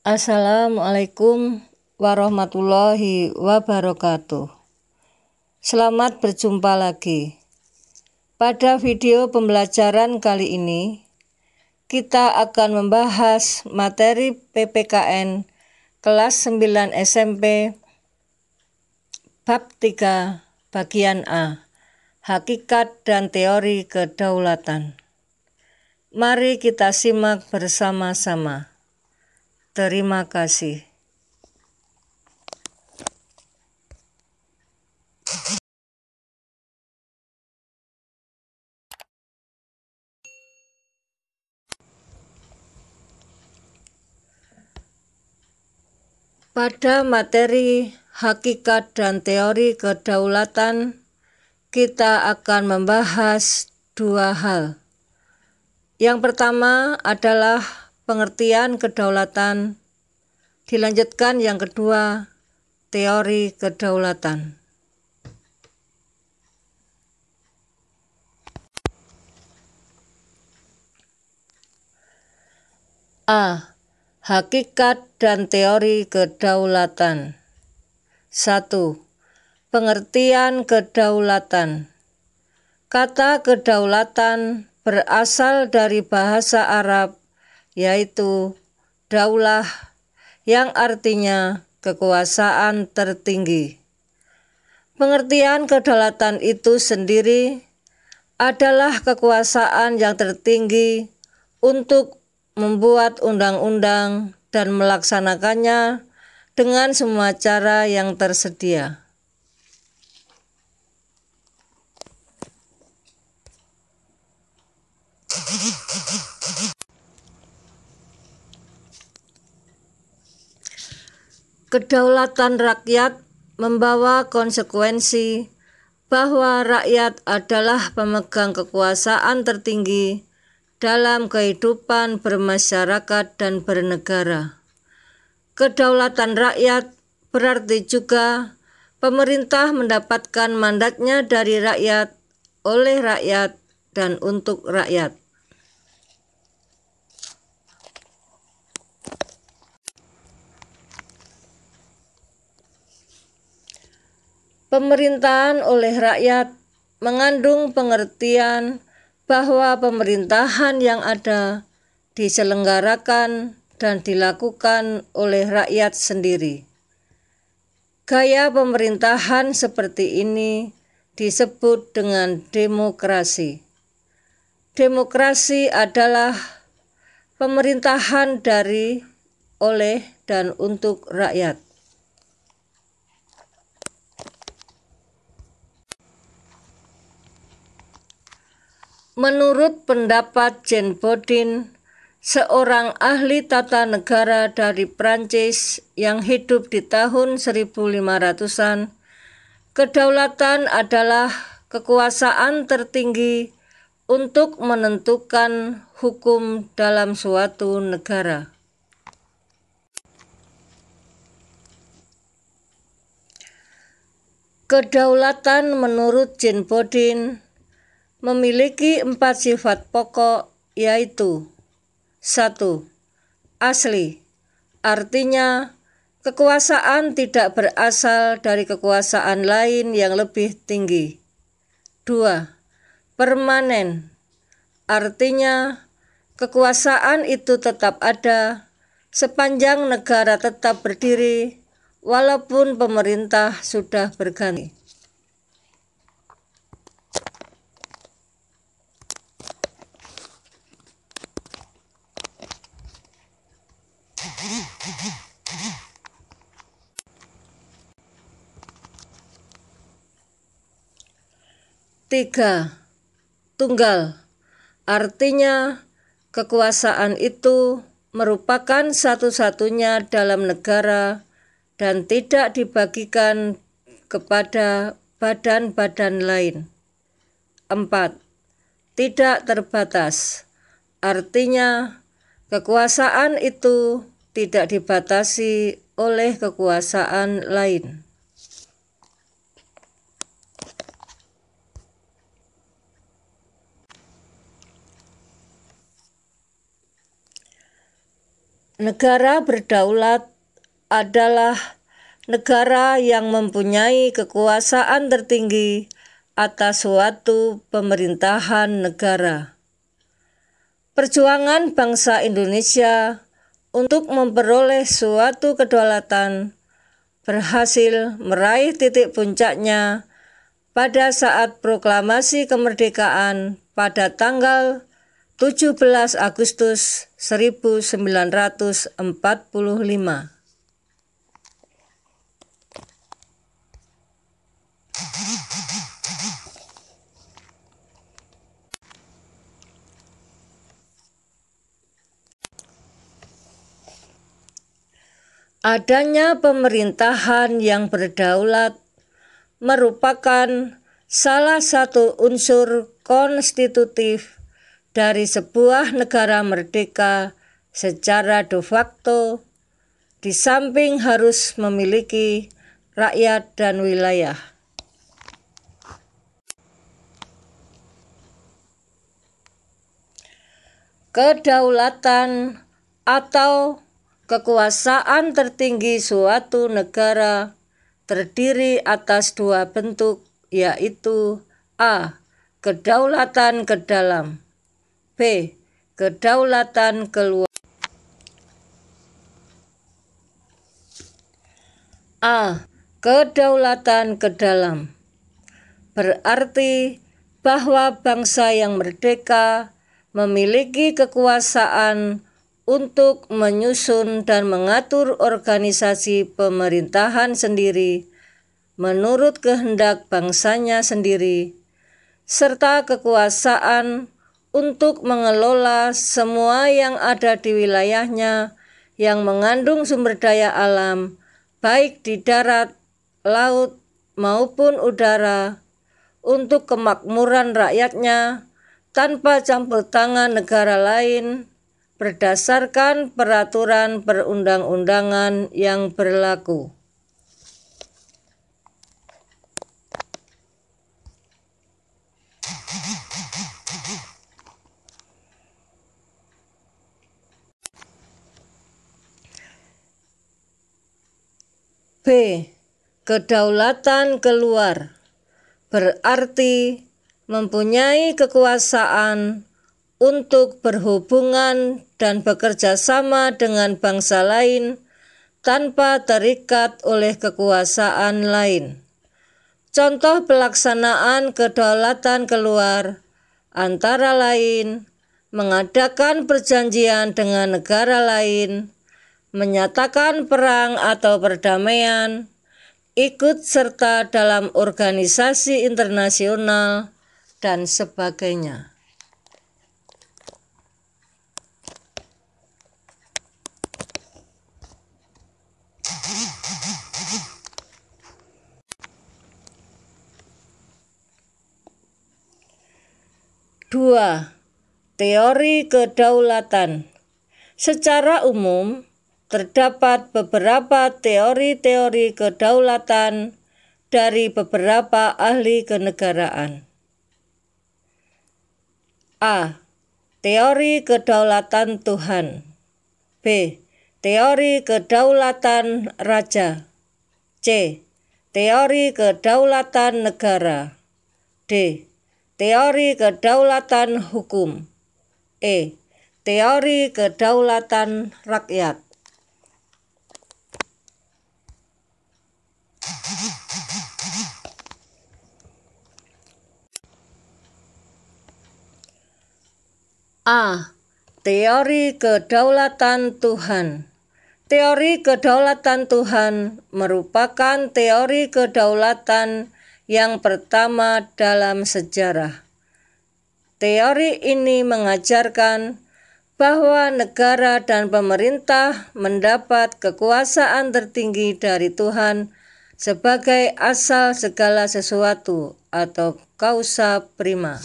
Assalamualaikum warahmatullahi wabarakatuh. Selamat berjumpa lagi. Pada video pembelajaran kali ini, kita akan membahas materi PPKN kelas 9 SMP bab 3 bagian A, hakikat dan teori kedaulatan. Mari kita simak bersama-sama. Terima kasih. Pada materi hakikat dan teori kedaulatan, kita akan membahas dua hal. Yang pertama adalah pengertian kedaulatan, dilanjutkan yang kedua, teori kedaulatan. A. Hakikat dan teori kedaulatan. 1. Pengertian kedaulatan. Kata kedaulatan berasal dari bahasa Arab, yaitu daulah, yang artinya kekuasaan tertinggi. Pengertian kedaulatan itu sendiri adalah kekuasaan yang tertinggi untuk membuat undang-undang dan melaksanakannya dengan semua cara yang tersedia. Kedaulatan rakyat membawa konsekuensi bahwa rakyat adalah pemegang kekuasaan tertinggi dalam kehidupan bermasyarakat dan bernegara. Kedaulatan rakyat berarti juga pemerintah mendapatkan mandatnya dari rakyat, oleh rakyat, dan untuk rakyat. Pemerintahan oleh rakyat mengandung pengertian bahwa pemerintahan yang ada diselenggarakan dan dilakukan oleh rakyat sendiri. Gaya pemerintahan seperti ini disebut dengan demokrasi. Demokrasi adalah pemerintahan dari, oleh, dan untuk rakyat. Menurut pendapat Jean Bodin, seorang ahli tata negara dari Prancis yang hidup di tahun 1500-an, kedaulatan adalah kekuasaan tertinggi untuk menentukan hukum dalam suatu negara. Kedaulatan menurut Jean Bodin memiliki 4 sifat pokok, yaitu 1. Asli, artinya kekuasaan tidak berasal dari kekuasaan lain yang lebih tinggi. 2. Permanen, artinya kekuasaan itu tetap ada sepanjang negara tetap berdiri walaupun pemerintah sudah berganti. 3. Tunggal, artinya kekuasaan itu merupakan satu-satunya dalam negara dan tidak dibagikan kepada badan-badan lain. 4. Tidak terbatas, artinya kekuasaan itu tidak dibatasi oleh kekuasaan lain. Negara berdaulat adalah negara yang mempunyai kekuasaan tertinggi atas suatu pemerintahan negara. Perjuangan bangsa Indonesia untuk memperoleh suatu kedaulatan berhasil meraih titik puncaknya pada saat proklamasi kemerdekaan pada tanggal 17 Agustus 1945. Adanya pemerintahan yang berdaulat merupakan salah satu unsur konstitutif dari sebuah negara merdeka secara de facto, di samping harus memiliki rakyat dan wilayah. Kedaulatan atau kekuasaan tertinggi suatu negara terdiri atas dua bentuk, yaitu A. Kedaulatan ke dalam, B. Kedaulatan keluar. A. Kedaulatan ke dalam berarti bahwa bangsa yang merdeka memiliki kekuasaan untuk menyusun dan mengatur organisasi pemerintahan sendiri menurut kehendak bangsanya sendiri, serta kekuasaan untuk mengelola semua yang ada di wilayahnya yang mengandung sumber daya alam, baik di darat, laut, maupun udara, untuk kemakmuran rakyatnya tanpa campur tangan negara lain berdasarkan peraturan perundang-undangan yang berlaku. B. Kedaulatan keluar berarti mempunyai kekuasaan untuk berhubungan dan bekerja sama dengan bangsa lain tanpa terikat oleh kekuasaan lain. Contoh pelaksanaan kedaulatan keluar antara lain mengadakan perjanjian dengan negara lain, menyatakan perang atau perdamaian, ikut serta dalam organisasi internasional, dan sebagainya. Dua, teori kedaulatan. Secara umum, terdapat beberapa teori-teori kedaulatan dari beberapa ahli kenegaraan. A. Teori kedaulatan Tuhan. B. Teori kedaulatan raja. C. Teori kedaulatan negara. D. Teori kedaulatan hukum. E. Teori kedaulatan rakyat. A. Teori kedaulatan Tuhan. Teori kedaulatan Tuhan merupakan teori kedaulatan yang pertama dalam sejarah. Teori ini mengajarkan bahwa negara dan pemerintah mendapat kekuasaan tertinggi dari Tuhan sebagai asal segala sesuatu atau causa prima.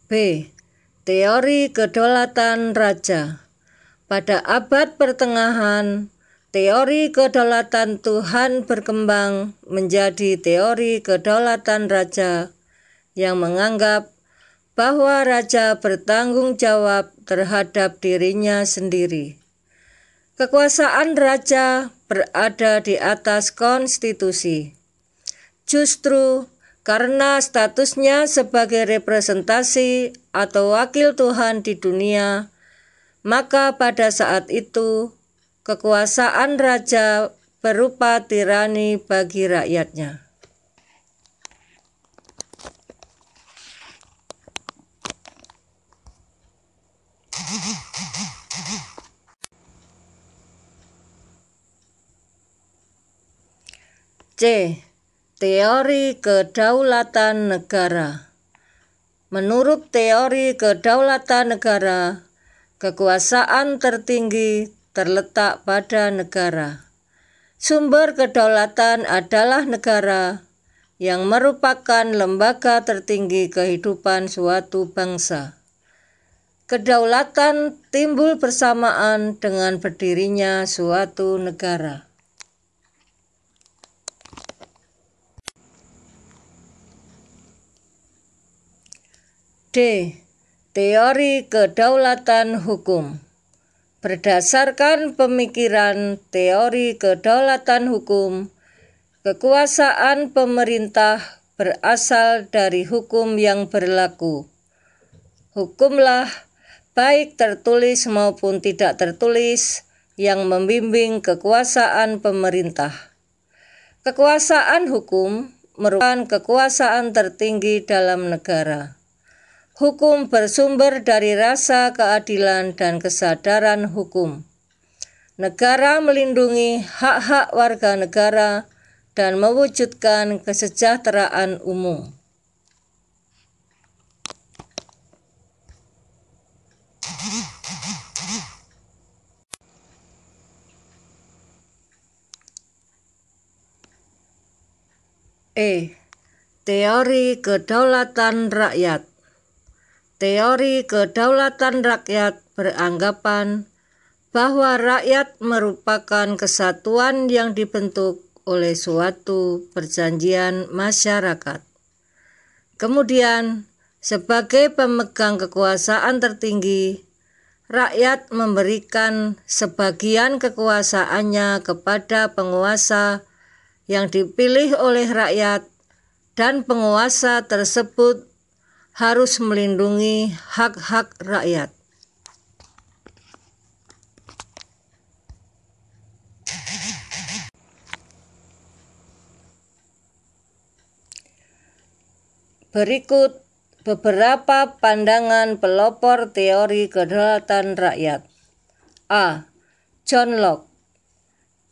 B. Teori kedaulatan raja. Pada abad pertengahan, teori kedaulatan Tuhan berkembang menjadi teori kedaulatan raja yang menganggap bahwa raja bertanggung jawab terhadap dirinya sendiri. Kekuasaan raja berada di atas konstitusi. Justru karena statusnya sebagai representasi atau wakil Tuhan di dunia, maka pada saat itu kekuasaan raja berupa tirani bagi rakyatnya. C. Teori kedaulatan negara. Menurut teori kedaulatan negara, kekuasaan tertinggi terletak pada negara. Sumber kedaulatan adalah negara yang merupakan lembaga tertinggi kehidupan suatu bangsa. Kedaulatan timbul bersamaan dengan berdirinya suatu negara. D. Teori kedaulatan hukum. Berdasarkan pemikiran teori kedaulatan hukum, kekuasaan pemerintah berasal dari hukum yang berlaku. Hukumlah, baik tertulis maupun tidak tertulis, yang membimbing kekuasaan pemerintah. Kekuasaan hukum merupakan kekuasaan tertinggi dalam negara. Hukum bersumber dari rasa keadilan dan kesadaran hukum. Negara melindungi hak-hak warga negara dan mewujudkan kesejahteraan umum. E. Teori kedaulatan rakyat. Teori kedaulatan rakyat beranggapan bahwa rakyat merupakan kesatuan yang dibentuk oleh suatu perjanjian masyarakat. Kemudian, sebagai pemegang kekuasaan tertinggi, rakyat memberikan sebagian kekuasaannya kepada penguasa yang dipilih oleh rakyat, dan penguasa tersebut harus melindungi hak-hak rakyat. Berikut beberapa pandangan pelopor teori kedaulatan rakyat. A. John Locke.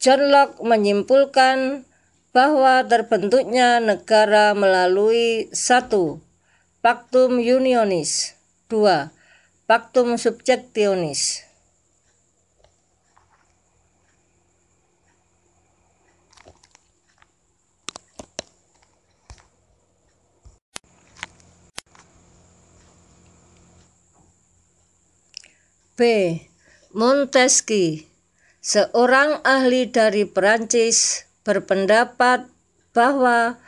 John Locke menyimpulkan bahwa terbentuknya negara melalui 1. Pactum unionis. 2. Pactum subjectionis. B. Montesquieu, seorang ahli dari Perancis, berpendapat bahwa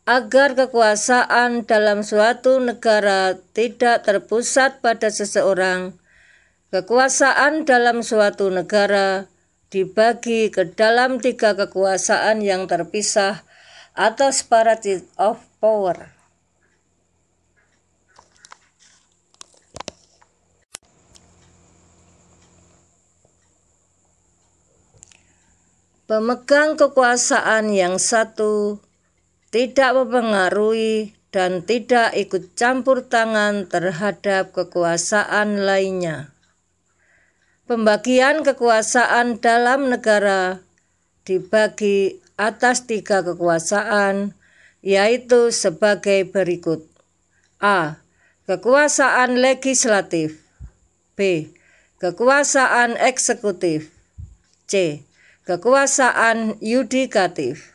agar kekuasaan dalam suatu negara tidak terpusat pada seseorang, kekuasaan dalam suatu negara dibagi ke dalam 3 kekuasaan yang terpisah atau separate of power. Pemegang kekuasaan yang satu tidak mempengaruhi dan tidak ikut campur tangan terhadap kekuasaan lainnya. Pembagian kekuasaan dalam negara dibagi atas 3 kekuasaan, yaitu sebagai berikut. A. Kekuasaan legislatif. B. Kekuasaan eksekutif. C. Kekuasaan yudikatif.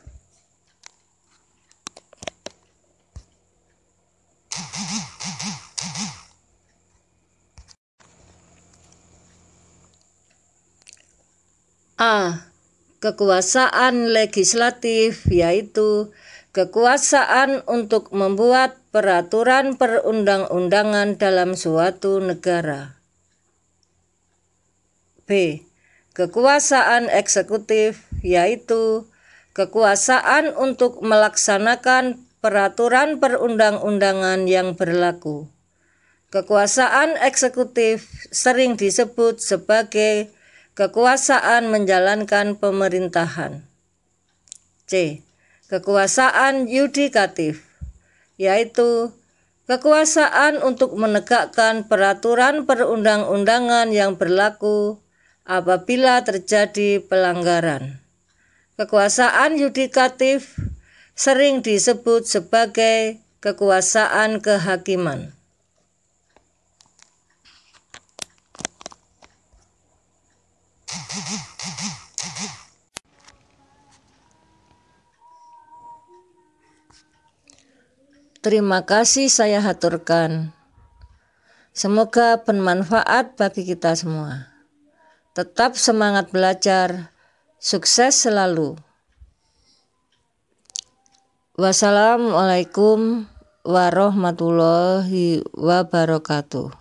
A. kekuasaan legislatif, yaitu kekuasaan untuk membuat peraturan perundang-undangan dalam suatu negara. B. Kekuasaan eksekutif, yaitu kekuasaan untuk melaksanakan peraturan perundang-undangan yang berlaku. Kekuasaan eksekutif sering disebut sebagai kekuasaan menjalankan pemerintahan. C. Kekuasaan yudikatif, yaitu kekuasaan untuk menegakkan peraturan perundang-undangan yang berlaku apabila terjadi pelanggaran. Kekuasaan yudikatif sering disebut sebagai kekuasaan kehakiman. Terima kasih saya haturkan. Semoga bermanfaat bagi kita semua. Tetap semangat belajar, sukses selalu. Wassalamualaikum warahmatullahi wabarakatuh.